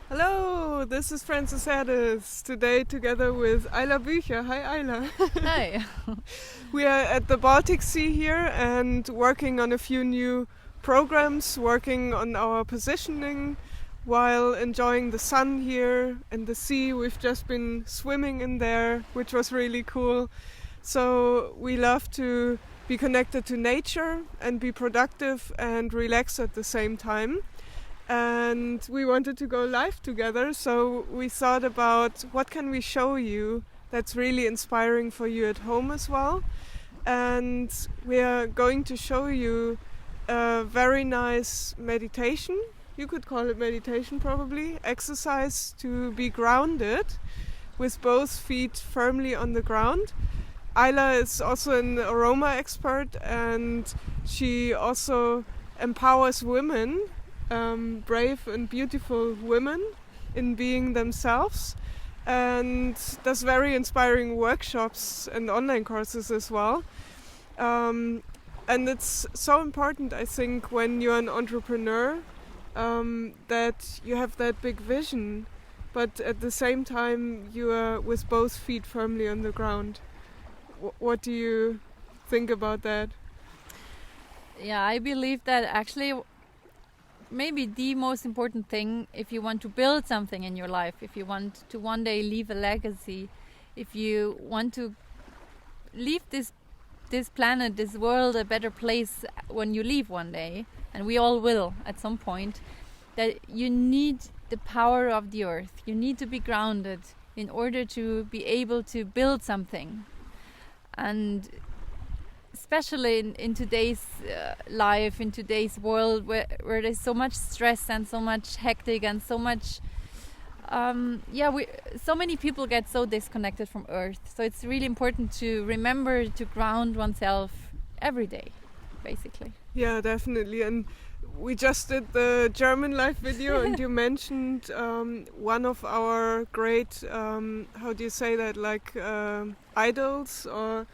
Hello, this is Francis Erdung, today together with Eila Bu. Hi Eila. Hi. We are at the Baltic Sea here and working on a few new programs, working on our positioning while enjoying the sun here and the sea. We've just been swimming in there, which was really cool. So we love to be connected to nature and be productive and relax at the same time. And we wanted to go live together, so we thought about what can we show you that's really inspiring for you at home as well. And we are going to show you a very nice meditation, you could call it meditation probably, exercise to be grounded with both feet firmly on the ground. Eila is also an aroma expert, and she also empowers women, brave and beautiful women, in being themselves, and does very inspiring workshops and online courses as well. And it's so important, I think, when you're an entrepreneur, that you have that big vision, but at the same time you are with both feet firmly on the ground. What do you think about that? Yeah, I believe that actually maybe the most important thing, if you want to build something in your life, if you want to one day leave a legacy, if you want to leave this planet, this world, a better place when you leave one day, and we all will at some point, that you need the power of the earth. You need to be grounded in order to be able to build something. And especially in today's life, in today's world, where there's so much stress and so much hectic and so much, so many people get so disconnected from Earth. So it's really important to remember to ground oneself every day, basically. Yeah, definitely. And we just did the German live video, and you mentioned one of our great, how do you say that, like idols, or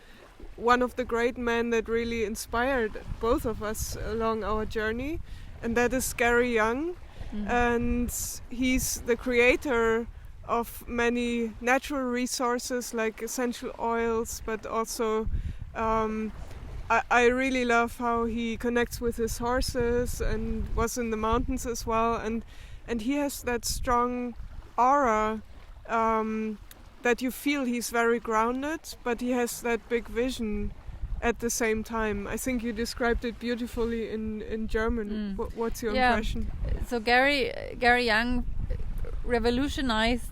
one of the great men that really inspired both of us along our journey, and that is Gary Young. Mm-hmm. And he's the creator of many natural resources like essential oils, but also I really love how he connects with his horses and was in the mountains as well, and he has that strong aura that you feel he's very grounded, but he has that big vision at the same time. I think you described it beautifully in German. What's your impression? So Gary Young revolutionized,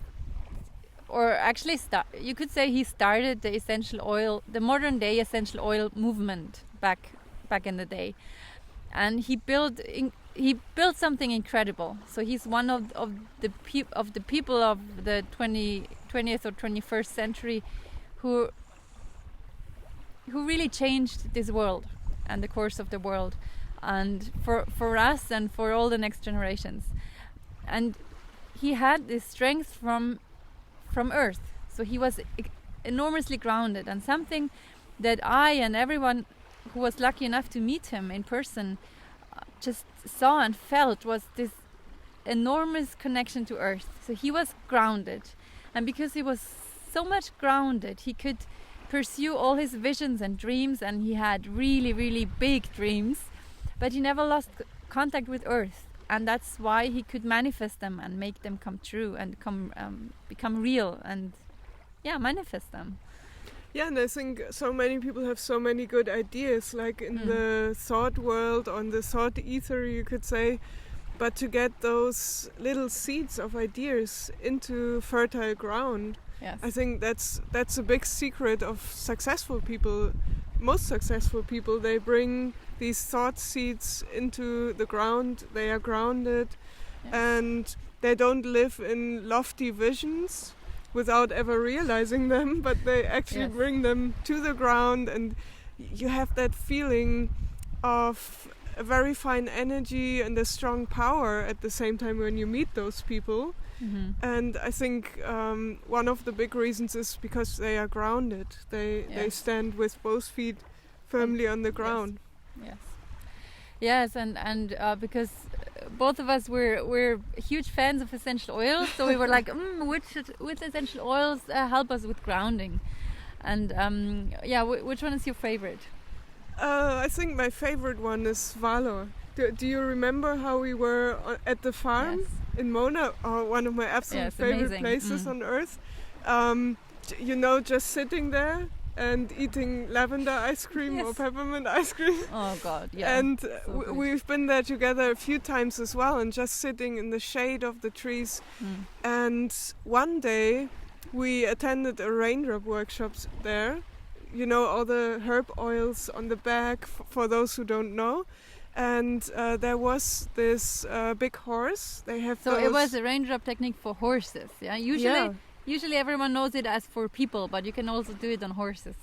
or actually you could say he started the modern day essential oil movement back in the day, and he built something incredible. So he's one of the people of the 20th or 21st century who really changed this world and the course of the world, and for us and for all the next generations. And he had this strength from Earth, so he was enormously grounded. And something that I and everyone who was lucky enough to meet him in person just saw and felt was this enormous connection to Earth. So he was grounded, and because he was so much grounded, he could pursue all his visions and dreams, and he had really, really big dreams, but he never lost contact with Earth, and that's why he could manifest them and make them come true and become real and manifest them. Yeah, and I think so many people have so many good ideas, like in the thought world, on the thought ether, you could say. But to get those little seeds of ideas into fertile ground, yes, I think that's a big secret of successful people. Most successful people, they bring these thought seeds into the ground. They are grounded, yes, and they don't live in lofty visions without ever realizing them, but they actually, yes, bring them to the ground, and you have that feeling of a very fine energy and a strong power at the same time when you meet those people. Mm-hmm. And I think one of the big reasons is because they are grounded. They stand with both feet firmly on the ground. Yes. Yes, and because both of us we're huge fans of essential oils, so we were like, which essential oils help us with grounding? And which one is your favorite? I think my favorite one is Valor. Do you remember how we were at the farm in Mona? One of my absolute favorite places on earth. Just sitting there and eating lavender ice cream or peppermint ice cream. Oh God, yeah. And we've been there together a few times as well, and just sitting in the shade of the trees. And one day we attended a raindrop workshops there. You know, all the herb oils on the back, for those who don't know. And there was this big horse. They have it was a raindrop technique for horses. Yeah, usually everyone knows it as for people, but you can also do it on horses.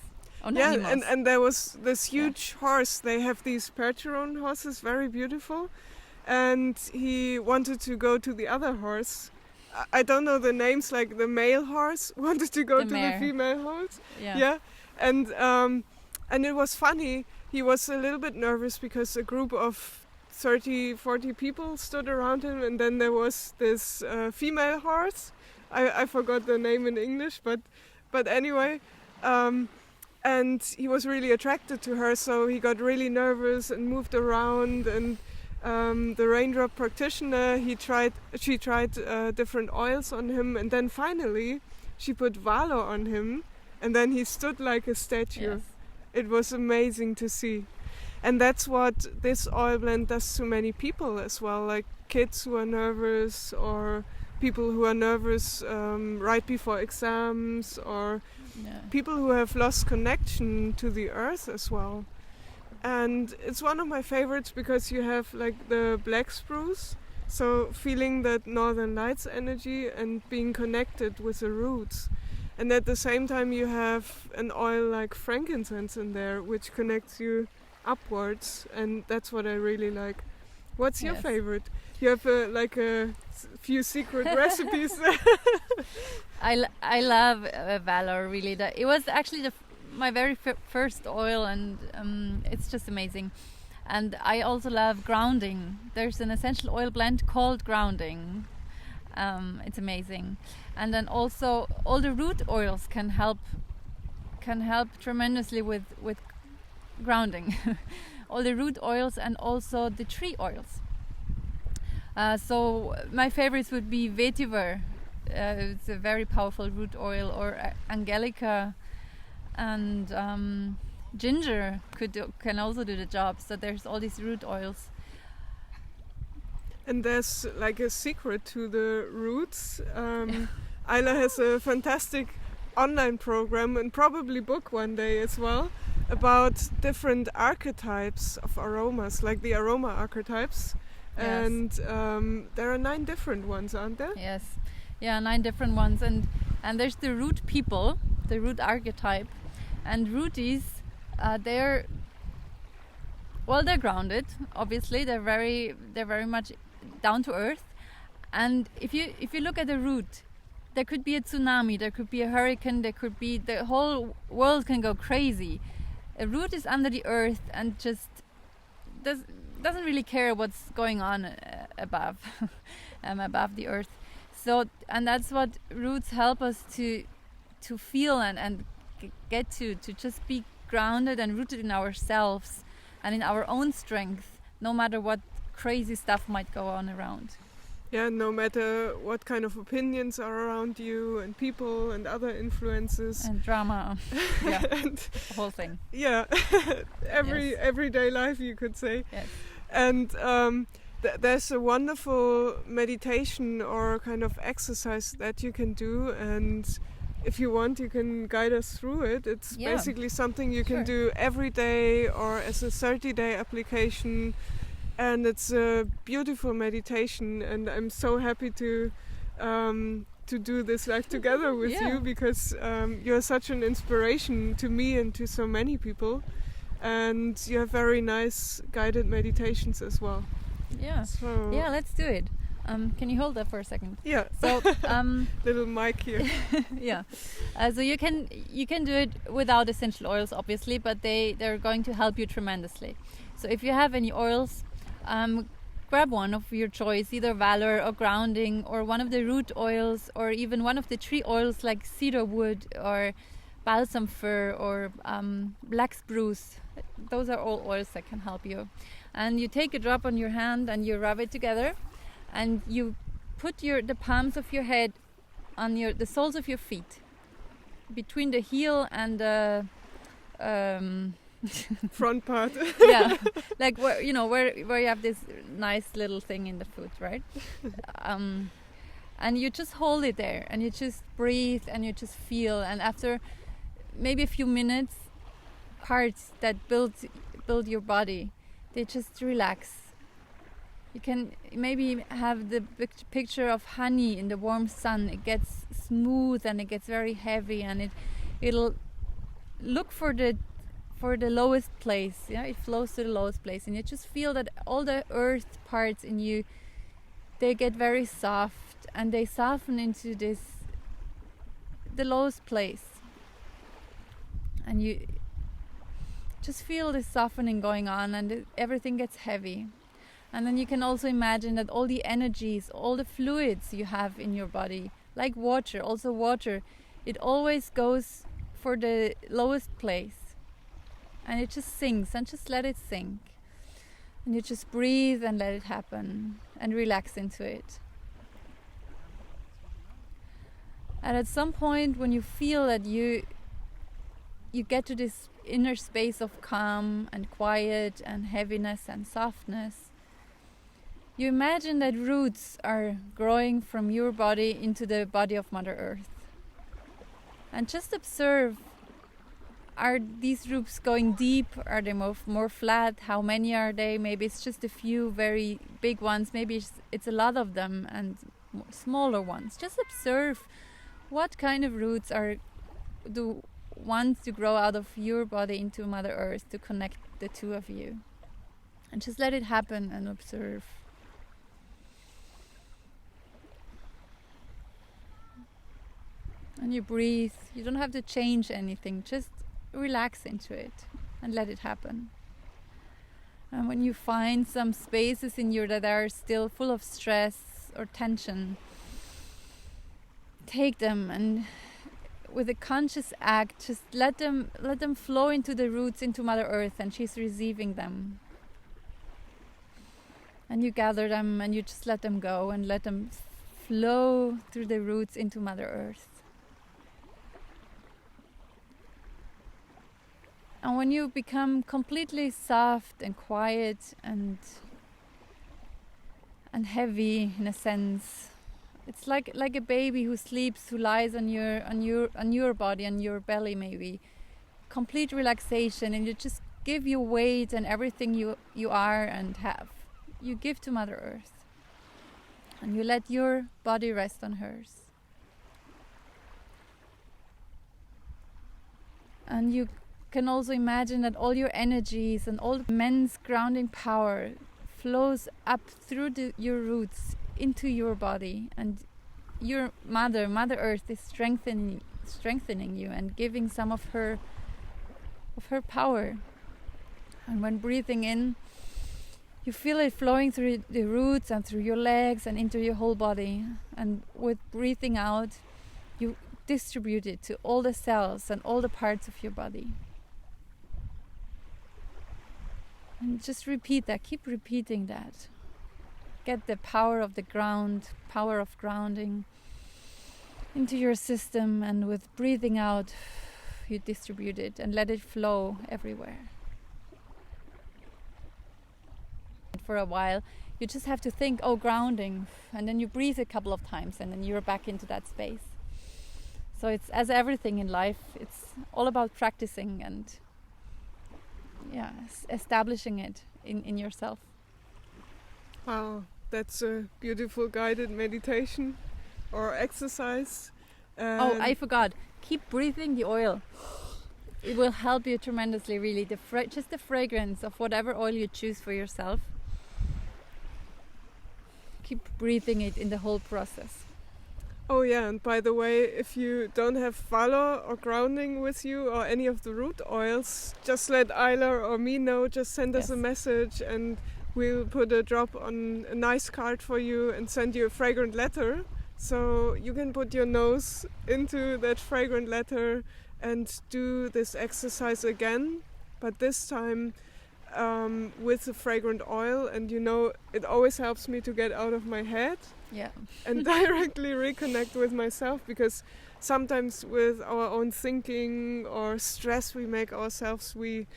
Animals. and there was this huge horse. They have these Percheron horses, very beautiful. And he wanted to go to the other horse. I don't know the names, like the male horse wanted to go to the female horse. Yeah. And it was funny. He was a little bit nervous because a group of 30, 40 people stood around him, and then there was this female horse. I forgot the name in English, but anyway, and he was really attracted to her, so he got really nervous and moved around. And the raindrop practitioner, she tried different oils on him, and then finally she put Valor on him, and then he stood like a statue. Yes. It was amazing to see. And that's what this oil blend does to many people as well, like kids who are nervous, or people who are nervous right before exams, or people who have lost connection to the earth as well. And it's one of my favorites because you have like the black spruce, so feeling that northern lights energy and being connected with the roots. And at the same time you have an oil like frankincense in there, which connects you upwards, and that's what I really like. What's your favorite? You have a few secret recipes. I love Valor, really. It was actually my very first oil, and it's just amazing. And I also love grounding. There's an essential oil blend called grounding. It's amazing. And then also all the root oils can help tremendously with grounding. All the root oils and also the tree oils. So my favorites would be vetiver. It's a very powerful root oil, or angelica, and ginger can also do the job. So there's all these root oils. And there's like a secret to the roots. Eila has a fantastic online program, and probably book one day as well, about different archetypes of aromas, like the aroma archetypes. Yes. And there are 9 different ones, aren't there? Yes, 9 different ones, and there's the root people, the root archetype, and rooties. They're grounded. Obviously, they're very much down to earth. And if you look at a root, there could be a tsunami, there could be a hurricane, there could be the whole world can go crazy. A root is under the earth and just doesn't really care what's going on above the earth. So, and that's what roots help us to feel and get to just be grounded and rooted in ourselves and in our own strength, no matter what crazy stuff might go on around. Yeah, no matter what kind of opinions are around you, and people and other influences. And drama. Yeah, and the whole thing. Yeah, everyday life, you could say. Yes. And there's a wonderful meditation or kind of exercise that you can do, and if you want, you can guide us through it. It's basically something you can do every day or as a 30-day application. And it's a beautiful meditation, and I'm so happy to do this life together with you, because you're such an inspiration to me and to so many people, and you have very nice guided meditations as well. Yeah. So let's do it. Can you hold that for a second? Yeah. So little mic here. Yeah. So you can do it without essential oils, obviously, but they're going to help you tremendously. So if you have any oils, Grab one of your choice, either valor or grounding, or one of the root oils, or even one of the tree oils like cedar wood or balsam fir or black spruce. Those are all oils that can help you. And you take a drop on your hand and you rub it together, and you put the palms of your head on the soles of your feet, between the heel and the front part. Yeah, like where you have this nice little thing in the foot, right? And you just hold it there, and you just breathe, and you just feel. And after maybe a few minutes, parts that build your body, they just relax. You can maybe have the picture of honey in the warm sun. It gets smooth and it gets very heavy, and it'll look for the lowest place. Yeah, it flows to the lowest place, and you just feel that all the earth parts in you, they get very soft, and they soften into the lowest place, and you just feel this softening going on, and everything gets heavy. And then you can also imagine that all the energies, all the fluids you have in your body, like water, it always goes for the lowest place. And it just sinks, and just let it sink. And you just breathe and let it happen and relax into it. And at some point when you feel that you get to this inner space of calm and quiet and heaviness and softness, you imagine that roots are growing from your body into the body of Mother Earth. And just observe, are these roots going deep? Are they more flat? How many are they? Maybe it's just a few very big ones. Maybe it's a lot of them and smaller ones. Just observe what kind of roots want to grow out of your body into Mother Earth to connect the two of you. And just let it happen and observe. And you breathe. You don't have to change anything. Just relax into it and let it happen. And when you find some spaces in you that are still full of stress or tension, take them, and with a conscious act, just let them flow into the roots, into Mother Earth, and she's receiving them. And you gather them, and you just let them go, and let them flow through the roots into Mother Earth. And when you become completely soft and quiet and heavy in a sense, it's like a baby who sleeps, who lies on your body, on your belly maybe. Complete relaxation, and you just give your weight and everything you are and have. You give to Mother Earth. And you let your body rest on hers. And you can also imagine that all your energies and all the immense grounding power flows up through your roots into your body, and your Mother Earth is strengthening you and giving some of her power. And when breathing in, you feel it flowing through the roots and through your legs and into your whole body. And with breathing out, you distribute it to all the cells and all the parts of your body. And just repeat that, keep repeating that. Get the power of the ground, power of grounding into your system, and with breathing out, you distribute it and let it flow everywhere. For a while, you just have to think, oh, grounding, and then you breathe a couple of times, and then you're back into that space. So it's, as everything in life, it's all about practicing and establishing it in yourself. Wow, that's a beautiful guided meditation or exercise. Oh, I forgot. Keep breathing the oil. It will help you tremendously, really. Just the fragrance of whatever oil you choose for yourself. Keep breathing it in the whole process. Oh yeah, and by the way, if you don't have valor or grounding with you or any of the root oils, just let Eila or me know, just send us a message and we'll put a drop on a nice card for you and send you a fragrant letter. So you can put your nose into that fragrant letter and do this exercise again, but this time with the fragrant oil. And it always helps me to get out of my head and directly reconnect with myself, because sometimes with our own thinking or stress we make ourselves, we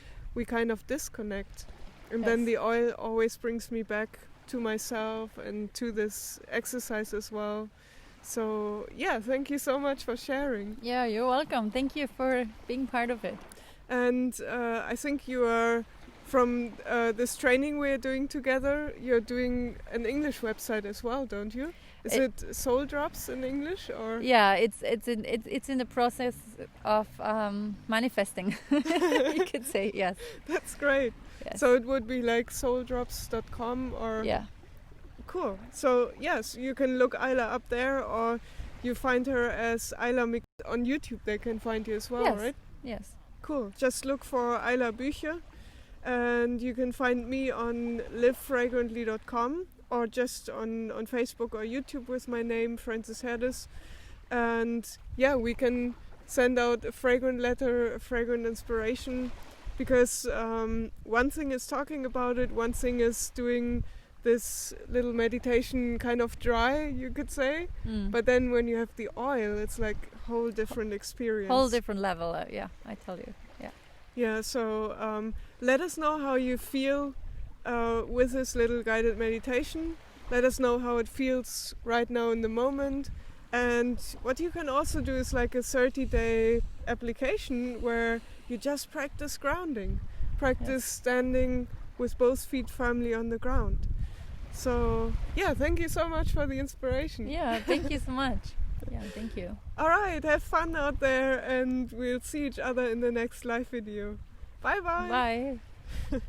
kind of disconnect. And then the oil always brings me back to myself and to this exercise as well. So thank you so much for sharing. Yeah, you're welcome. Thank you for being part of it. And I think you are, from this training we're doing together, you're doing an English website as well, don't you? Is it Soul Drops in English, or? Yeah, it's in the process of manifesting. You could say, yes. That's great. Yes. So it would be like souldrops.com, or? Yeah. Cool. So yes, you can look Eila up there, or you find her as Eila Bu on YouTube. They can find you as well, right? Yes. Cool. Just look for Eila Bu, and you can find me on livefragrantly.com, or just on Facebook or YouTube with my name, Frances Herdes. And we can send out a fragrant letter, a fragrant inspiration, because one thing is talking about it, one thing is doing this little meditation kind of dry, you could say. But then when you have the oil, it's like a whole different experience. Whole different level, I tell you. Yeah, so let us know how you feel with this little guided meditation. Let us know how it feels right now in the moment. And what you can also do is like a 30-day application where you just practice grounding. Practice standing with both feet firmly on the ground. So, thank you so much for the inspiration. Yeah, thank you so much. Yeah, thank you. All right, have fun out there, and we'll see each other in the next live video. Bye-bye. Bye.